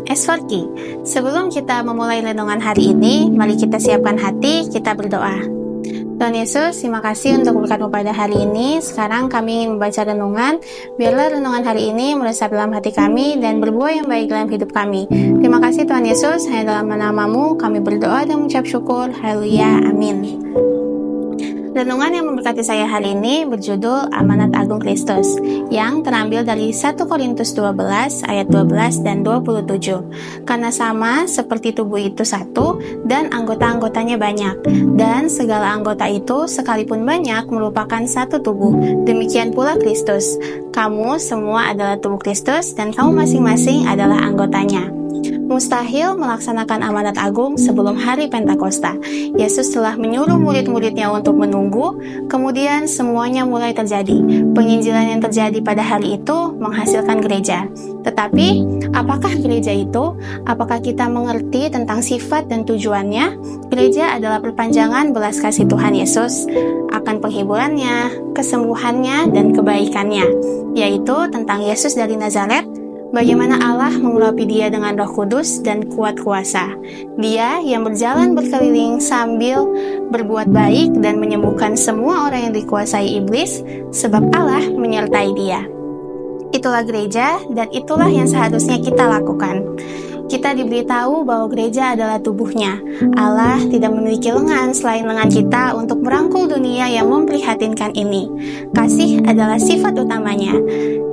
S4K. Sebelum kita memulai renungan hari ini, mari kita siapkan hati, kita berdoa. Tuhan Yesus, terima kasih untuk berkat-Mu pada hari ini. Sekarang kami ingin membaca renungan. Biarlah renungan hari ini meresap dalam hati kami dan berbuah yang baik dalam hidup kami. Terima kasih Tuhan Yesus, hanya dalam nama-Mu kami berdoa dan mengucap syukur. Haleluya, amin. Renungan yang memberkati saya hari ini berjudul Amanat Agung Kristus, yang terambil dari 1 Korintus 12 ayat 12 dan 27. Karena sama seperti tubuh itu satu dan anggota-anggotanya banyak, dan segala anggota itu sekalipun banyak merupakan satu tubuh. Demikian pula Kristus. Kamu semua adalah tubuh Kristus dan kamu masing-masing adalah anggotanya. Mustahil melaksanakan amanat agung sebelum hari Pentakosta. Yesus telah menyuruh murid-muridnya untuk menunggu, kemudian semuanya mulai terjadi. Penginjilan yang terjadi pada hari itu menghasilkan gereja. Tetapi, apakah gereja itu? Apakah kita mengerti tentang sifat dan tujuannya? Gereja adalah perpanjangan belas kasih Tuhan Yesus akan penghiburannya, kesembuhannya, dan kebaikannya, yaitu tentang Yesus dari Nazaret. Bagaimana Allah mengurapi dia dengan Roh Kudus dan kuat kuasa. Dia yang berjalan berkeliling sambil berbuat baik dan menyembuhkan semua orang yang dikuasai iblis, sebab Allah menyertai dia. Itulah gereja dan itulah yang seharusnya kita lakukan. Kita diberitahu bahwa gereja adalah tubuhnya. Allah tidak memiliki lengan selain lengan kita untuk merangkul dunia yang memprihatinkan ini. Kasih adalah sifat utamanya.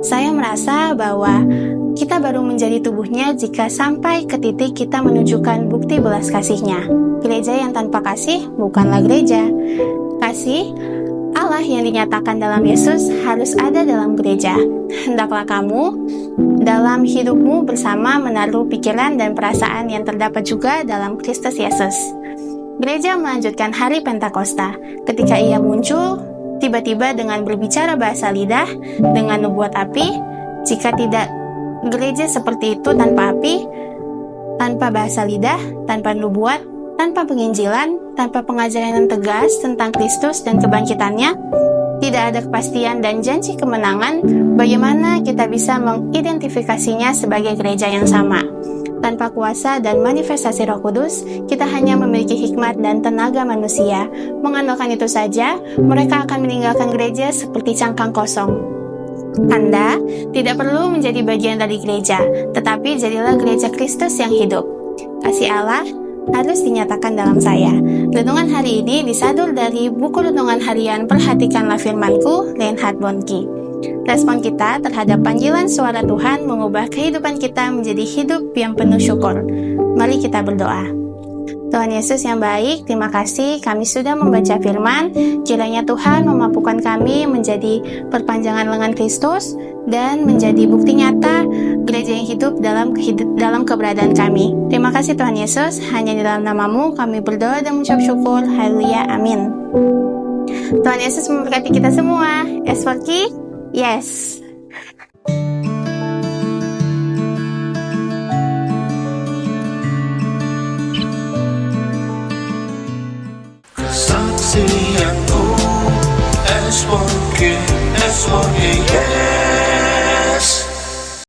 Saya merasa bahwa kita baru menjadi tubuhnya jika sampai ke titik kita menunjukkan bukti belas kasihnya. Gereja yang tanpa kasih bukanlah gereja. Kasih Allah yang dinyatakan dalam Yesus harus ada dalam gereja. Hendaklah kamu dalam hidupmu bersama menaruh pikiran dan perasaan yang terdapat juga dalam Kristus Yesus. Gereja melanjutkan hari Pentakosta. Ketika ia muncul, tiba-tiba dengan berbicara bahasa lidah, dengan nubuat api. Jika tidak gereja seperti itu tanpa api, tanpa bahasa lidah, tanpa nubuat, tanpa penginjilan, tanpa pengajaran yang tegas tentang Kristus dan kebangkitannya, tidak ada kepastian dan janji kemenangan, bagaimana kita bisa mengidentifikasinya sebagai gereja yang sama? Tanpa kuasa dan manifestasi Roh Kudus, kita hanya memiliki hikmat dan tenaga manusia. Mengandalkan itu saja, mereka akan meninggalkan gereja seperti cangkang kosong. Anda tidak perlu menjadi bagian dari gereja, tetapi jadilah gereja Kristus yang hidup. Kasih Allah harus dinyatakan dalam saya. Renungan hari ini disadur dari buku renungan harian Perhatikanlah Firman-Ku, Reinhard Bonnke. Respon kita terhadap panggilan suara Tuhan mengubah kehidupan kita menjadi hidup yang penuh syukur. Mari kita berdoa. Tuhan Yesus yang baik, terima kasih kami sudah membaca firman. Kiranya Tuhan memampukan kami menjadi perpanjangan lengan Kristus dan menjadi bukti nyata gereja yang hidup dalam keberadaan kami. Terima kasih Tuhan Yesus, hanya di dalam nama-Mu kami berdoa dan mengucap syukur. Haleluya, amin. Tuhan Yesus memberkati kita semua. S4K, yes. Kesaksianku S4K, S4K, yeah.